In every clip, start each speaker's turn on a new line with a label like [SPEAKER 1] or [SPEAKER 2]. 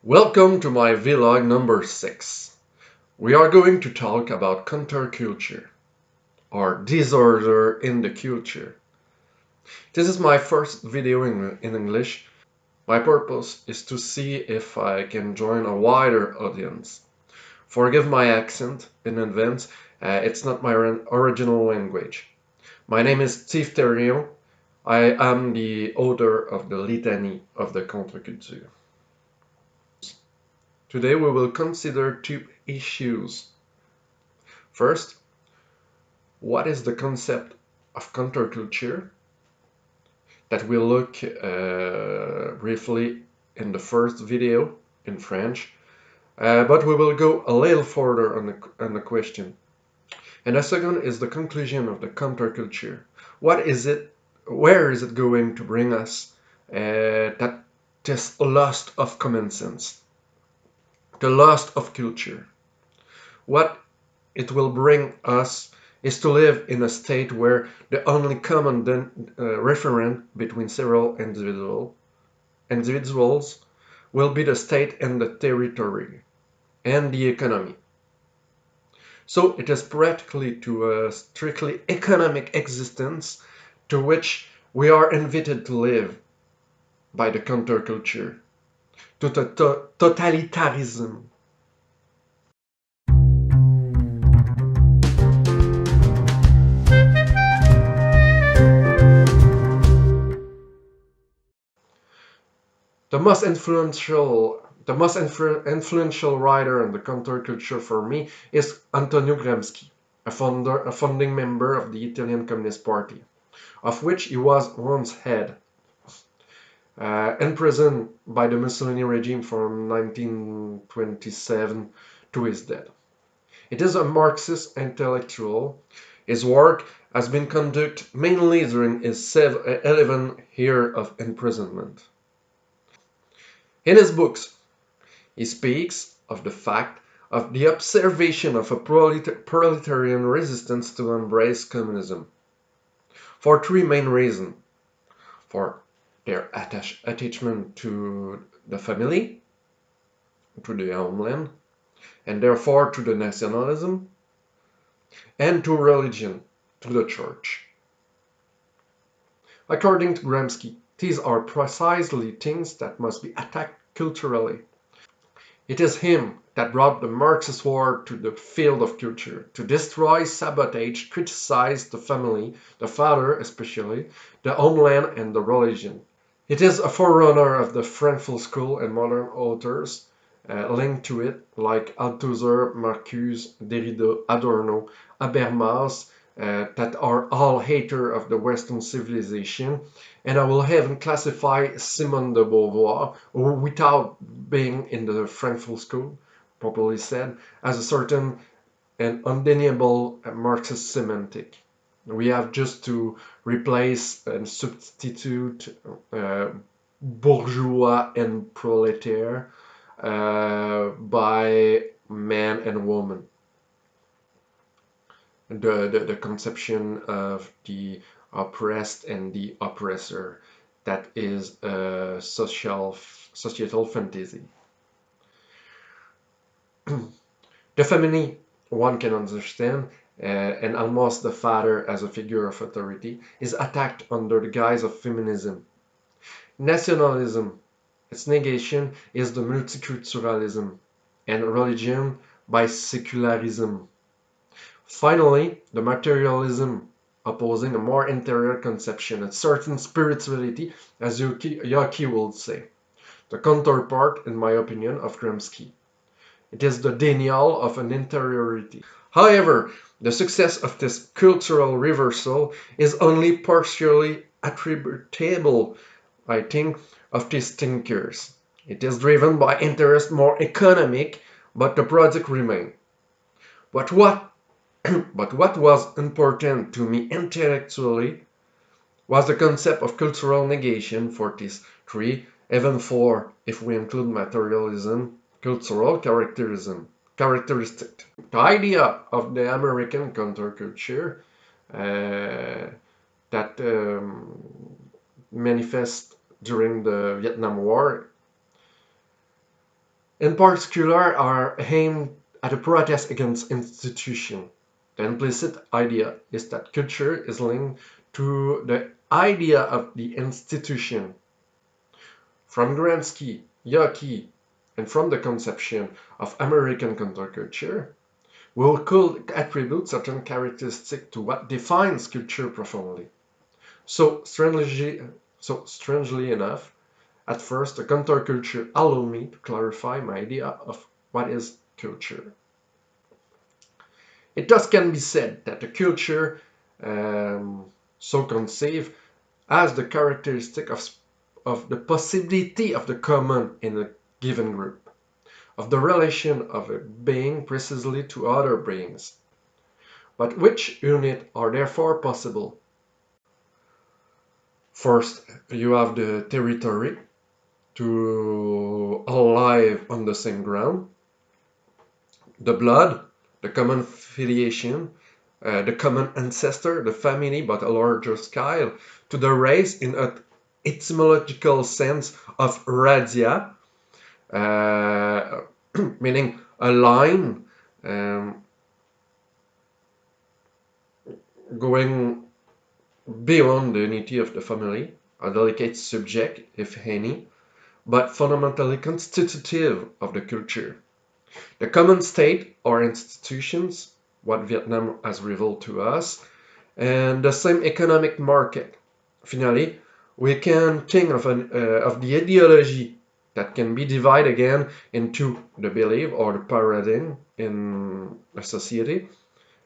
[SPEAKER 1] Welcome to my vlog number 6. We are going to talk about counterculture, or disorder in the culture. This is my first video in English. My purpose is to see if I can join a wider audience. Forgive my accent in advance, it's not my original language. My name is Steve Therion. I am the author of the litany of the contreculture. Today we will consider two issues. First, what is the concept of counterculture that we'll look briefly in the first video in French, but we will go a little further on the question. And the second is the conclusion of the counterculture. What is it? Where is it going to bring us? That this loss of common sense, the loss of culture. What it will bring us is to live in a state where the only common referent between several individuals will be the state and the territory and the economy. So it is practically to a strictly economic existence to which we are invited to live by the counterculture, to the totalitarianism. The most influential writer on the counterculture for me is Antonio Gramsci, a founding member of the Italian Communist Party, of which he was once head, imprisoned by the Mussolini regime from 1927 to his death. It is a Marxist intellectual. His work has been conducted mainly during his 11 years of imprisonment. In his books, he speaks of the fact of the observation of a proletarian resistance to embrace communism for three main reasons: for their attachment to the family, to the homeland, and therefore to the nationalism, and to religion, to the church. According to Gramsci, these are precisely things that must be attacked culturally. It is him that brought the Marxist war to the field of culture, to destroy, sabotage, criticize the family, the father especially, the homeland and the religion. It is a forerunner of the Frankfurt School and modern authors linked to it, like Althusser, Marcuse, Derrida, Adorno, Habermas, that are all haters of the Western civilization. And I will even classify Simone de Beauvoir, who, without being in the Frankfurt School, properly said, as a certain and undeniable Marxist semantic. We have just to replace and substitute bourgeois and proletariat by man and woman. The conception of the oppressed and the oppressor, that is a societal fantasy. The family, one can understand, and almost the father as a figure of authority, is attacked under the guise of feminism. Nationalism, its negation is the multiculturalism, and religion by secularism. Finally, the materialism, opposing a more interior conception, a certain spirituality, as Yoki would say. The counterpart, in my opinion, of Gramsci. It is the denial of an interiority. However, the success of this cultural reversal is only partially attributable, I think, of these thinkers. It is driven by interest more economic, but the project remains. But what was important to me intellectually was the concept of cultural negation for these three, even four, if we include materialism, cultural characteristic. The idea of the American counterculture that manifests during the Vietnam War in particular are aimed at a protest against institution. The implicit idea is that culture is linked to the idea of the institution. From Gransky, Yockey, and from the conception of American counterculture, we could attribute certain characteristics to what defines culture profoundly. So strangely enough, at first, the counterculture allowed me to clarify my idea of what is culture. It thus can be said that the culture, so conceived, has the characteristic of the possibility of the common in a given group, of the relation of a being precisely to other beings, but which units are therefore possible. First, you have the territory to alive on the same ground, the blood, the common filiation, the common ancestor, the family, but a larger scale, to the race in an etymological sense of radia, uh, meaning a line going beyond the unity of the family, a delicate subject, if any, but fundamentally constitutive of the culture. The common state or institutions, what Vietnam has revealed to us, and the same economic market. Finally, we can think of the ideology that can be divided again into the belief or the paradigm in a society,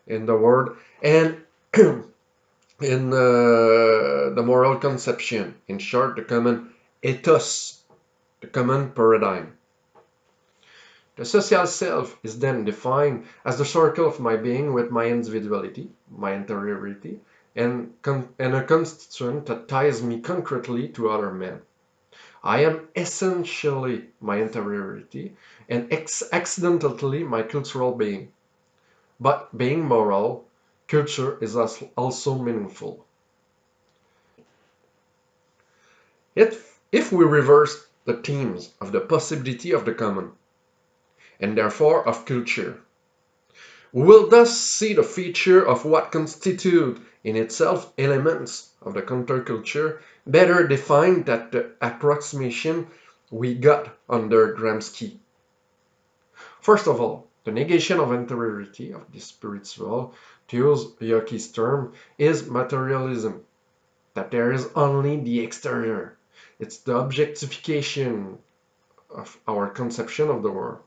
[SPEAKER 1] in the world, and in the moral conception. In short, the common ethos, the common paradigm. The social self is then defined as the circle of my being with my individuality, my interiority, and a constituent that ties me concretely to other men. I am essentially my interiority and accidentally my cultural being. But being moral, culture is also meaningful. If we reverse the themes of the possibility of the common, and therefore of culture, we will thus see the feature of what constitute in itself elements of the counterculture better defined than the approximation we got under Gramsci. First of all, the negation of interiority of the spiritual, to use Yockey's term, is materialism, that there is only the exterior. It's the objectification of our conception of the world.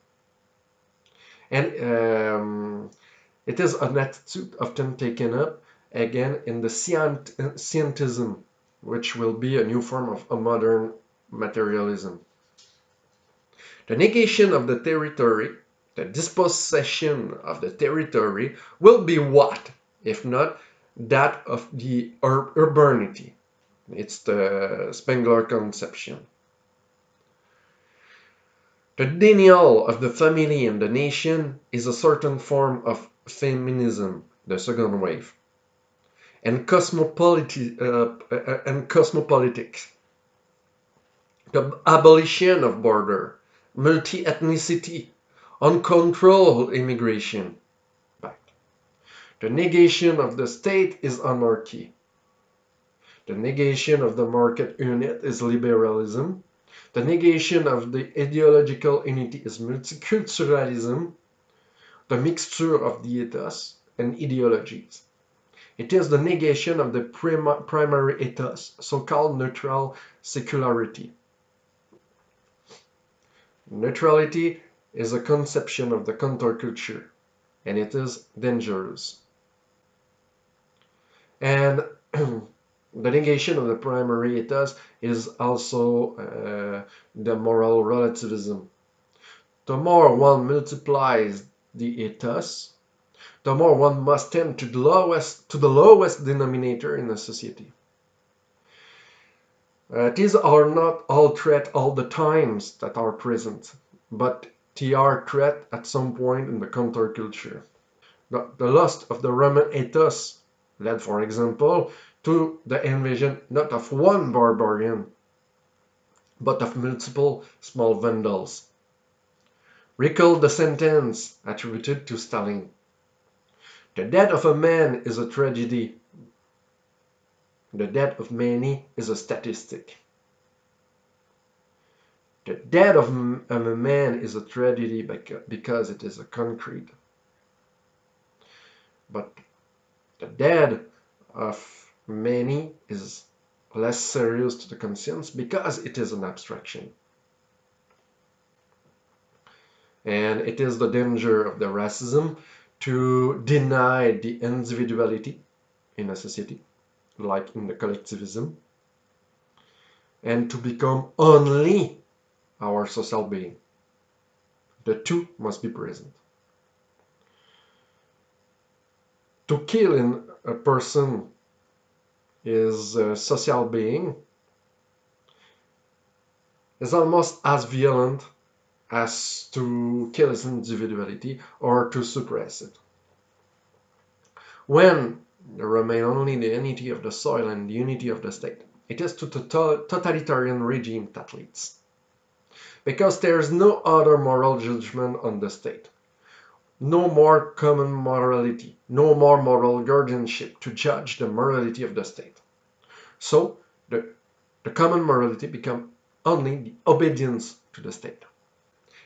[SPEAKER 1] And it is an attitude often taken up again in the scientism, which will be a new form of a modern materialism. The negation of the territory, the dispossession of the territory, will be what, if not that of the urbanity? It's the Spengler conception. The denial of the family and the nation is a certain form of feminism, the second wave, and cosmopolitics. The abolition of border, multi-ethnicity, uncontrolled immigration. The negation of the state is anarchy. The negation of the market unit is liberalism. The negation of the ideological unity is multiculturalism, the mixture of the ethos and ideologies. It is the negation of the primary ethos, so-called neutral secularity. Neutrality is a conception of the counterculture, and it is dangerous. And the negation of the primary ethos is also the moral relativism. The more one multiplies the ethos, the more one must tend to the lowest denominator in a society. These are not all threats all the times that are present, but they are threats at some point in the counterculture. The loss of the Roman ethos led, for example, to the invasion not of one barbarian, but of multiple small Vandals. Recall the sentence attributed to Stalin. The death of a man is a tragedy. The death of many is a statistic. The death of a man is a tragedy because it is a concrete. But the death of many is less serious to the conscience because it is an abstraction. And it is the danger of the racism to deny the individuality in a society, like in the collectivism, and to become only our social being. The two must be present. To kill in a person is a social being is almost as violent as to kill his individuality or to suppress it. When there remain only the unity of the soil and the unity of the state, it is to totalitarian regime that leads. Because there is no other moral judgment on the state. No more common morality, no more moral guardianship to judge the morality of the state. So the common morality becomes only the obedience to the state.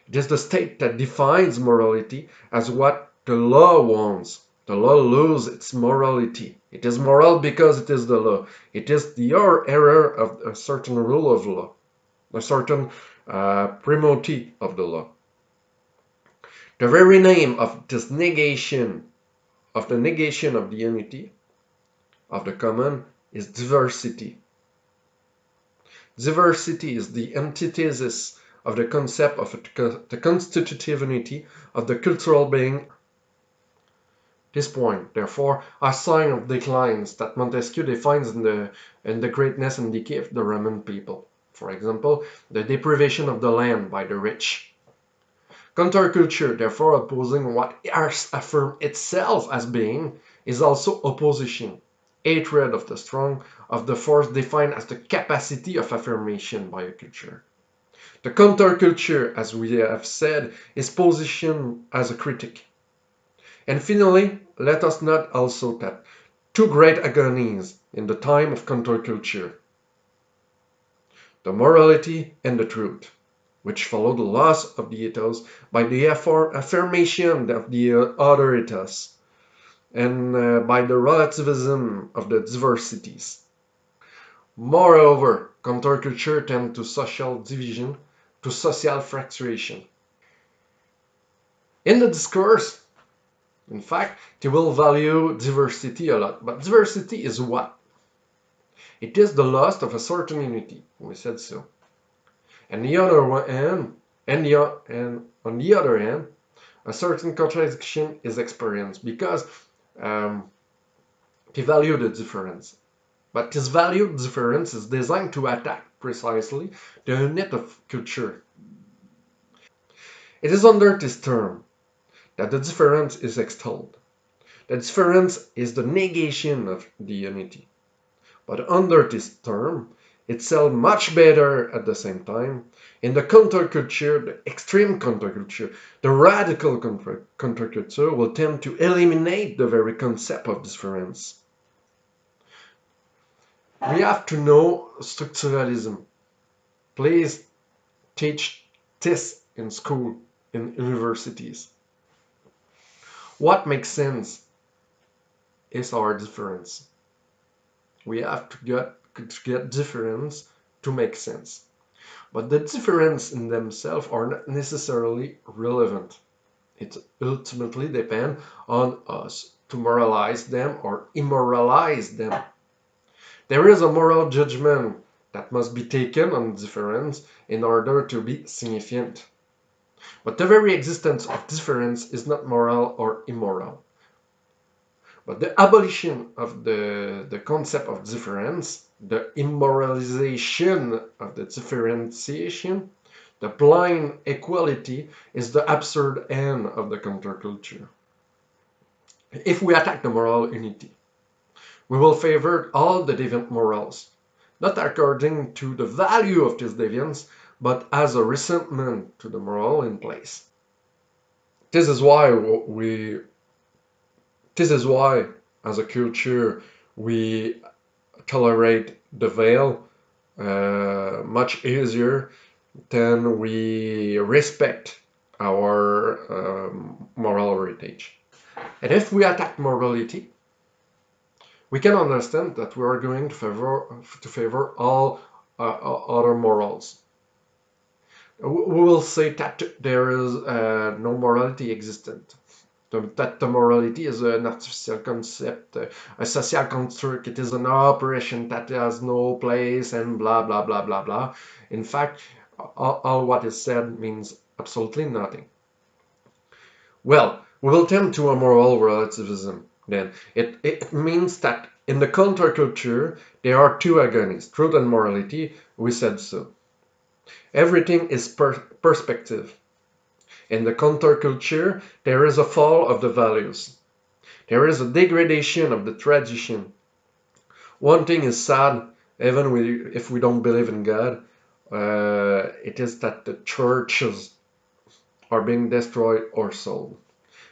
[SPEAKER 1] It is the state that defines morality as what the law wants. The law loses its morality. It is moral because it is the law. It is the error of a certain rule of law, a certain primacy of the law. The very name of this negation, of the negation of the unity, of the common, is diversity. Diversity is the antithesis of the concept of the constitutive unity of the cultural being. This point, therefore, a sign of declines that Montesquieu defines in the greatness and decay of the Roman people. For example, the deprivation of the land by the rich. Contreculture, therefore opposing what affirms itself as being, is also opposition, hatred of the strong, of the force defined as the capacity of affirmation by a culture. The counterculture, as we have said, is positioned as a critic. And finally, let us note also that two great agonies in the time of counterculture, the morality and the truth, which follow the loss of the ethos by the affirmation of the other ethos, and by the relativism of the diversities. Moreover, counterculture tends to social division, to social fracturation. In the discourse, in fact, they will value diversity a lot. But diversity is what? It is the loss of a certain unity. We said so. And the other hand, and on the other hand, a certain contradiction is experienced because they value the difference. But this valued difference is designed to attack precisely the unit of culture. It is under this term that the difference is extolled. The difference is the negation of the unity. But under this term, it sells much better at the same time. In the counterculture, the extreme counterculture, the radical counterculture will tend to eliminate the very concept of difference. We have to know structuralism. Please teach this in school, in universities. What makes sense is our difference. We have to get difference to make sense. But the difference in themselves are not necessarily relevant. It ultimately depends on us to moralize them or immoralize them. There is a moral judgment that must be taken on difference in order to be significant. But the very existence of difference is not moral or immoral. But the abolition of the concept of difference, the immoralization of the differentiation, the blind equality is the absurd end of the counterculture. If we attack the moral unity, we will favor all the deviant morals, not according to the value of this deviance, but as a resentment to the moral in place. This is why we. This is why, as a culture, we tolerate the veil much easier than we respect our moral heritage. And if we attack morality, we can understand that we are going to favor all other morals. We will say that there is no morality existent. That the morality is an artificial concept, a social construct. It is an operation that has no place, and blah blah blah blah blah. In fact, all what is said means absolutely nothing. Well, we will turn to a moral relativism then. It means that in the counterculture, there are two agonists, truth and morality. We said so. Everything is perspective. In the counterculture, there is a fall of the values. There is a degradation of the tradition. One thing is sad, even if we don't believe in God, it is that the churches are being destroyed or sold.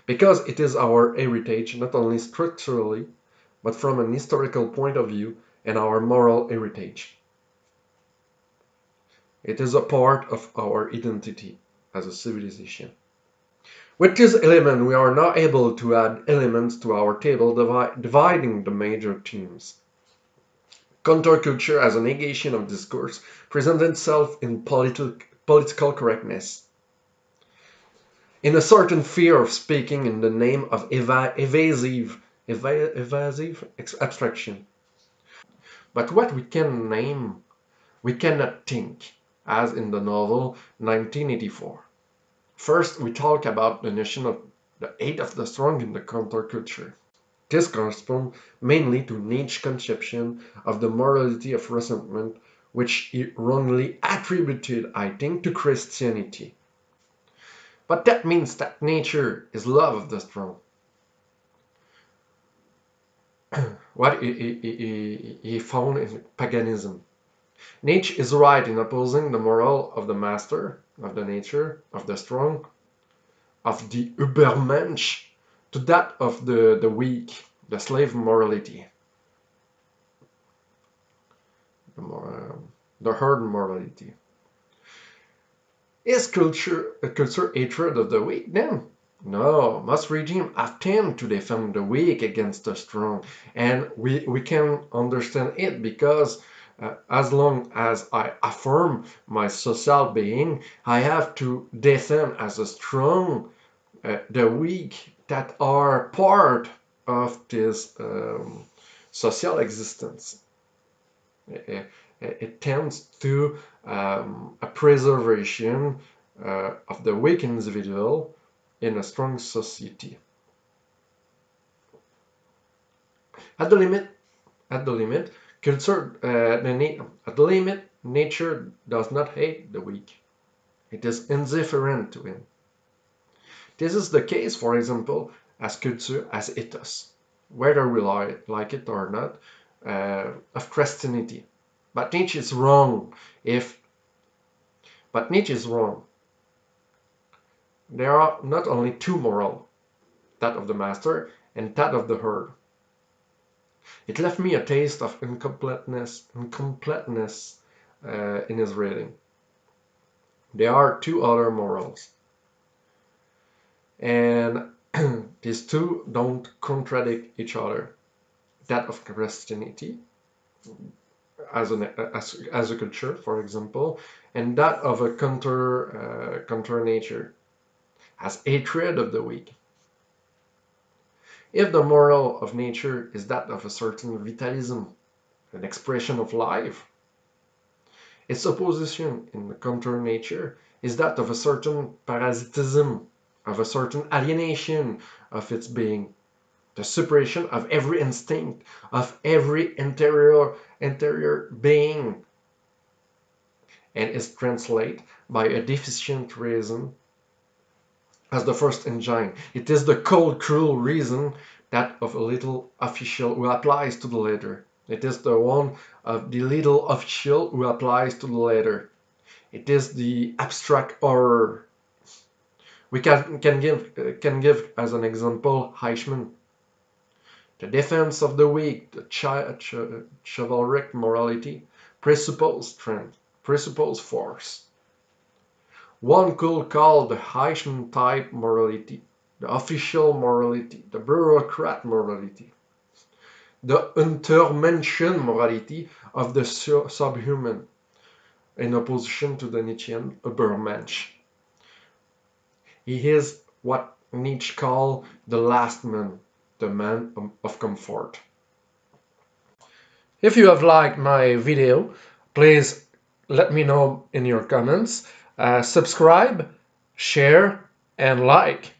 [SPEAKER 1] Because it is our heritage, not only structurally, but from an historical point of view, and our moral heritage. It is a part of our identity as a civilization. With this element, we are now able to add elements to our table dividing the major themes. Counterculture as a negation of discourse presents itself in political correctness, in a certain fear of speaking in the name of evasive abstraction. But what we can name, we cannot think, as in the novel 1984. First, we talk about the notion of the hate of the strong in the counterculture. This corresponds mainly to Nietzsche's conception of the morality of resentment, which he wrongly attributed, I think, to Christianity. But that means that nature is love of the strong. What he found in paganism. Nietzsche is right in opposing the moral of the master, of the nature, of the strong, of the Übermensch, to that of the weak, the slave morality, the herd morality. Is culture a culture hatred of the weak then? No, most regimes attempt to defend the weak against the strong, and we can understand it because as long as I affirm my social being, I have to defend as a strong the weak that are part of this social existence. It tends to a preservation of the weak individual in a strong society. At the limit, at the limit, at the limit, nature does not hate the weak. It is indifferent to him. This is the case, for example, as culture, as ethos, whether we like it or not, of Christianity. But Nietzsche is wrong. But Nietzsche is wrong. There are not only two morals, that of the master and that of the herd. It left me a taste of incompleteness in his reading. There are two other morals. And these two don't contradict each other. That of Christianity, as a culture, for example, and that of a counter nature, as hatred of the weak. If the moral of nature is that of a certain vitalism, an expression of life, its opposition in the counter nature is that of a certain parasitism, of a certain alienation of its being, the suppression of every instinct, of every interior being, and is translated by a deficient reason as the first engine. It is the cold, cruel reason, that of a little official who applies to the letter. It is the one of the little official who applies to the letter. It is the abstract horror We can give as an example Eichmann. The defense of the weak, the chivalric morality, presupposes strength, presupposes force. One could call the Eichmann type morality, the official morality, the bureaucrat morality, the Untermenschen morality of the subhuman, in opposition to the Nietzschean Übermensch. He is what Nietzsche called the last man, the man of comfort. If you have liked my video, please let me know in your comments. Subscribe, share, and like.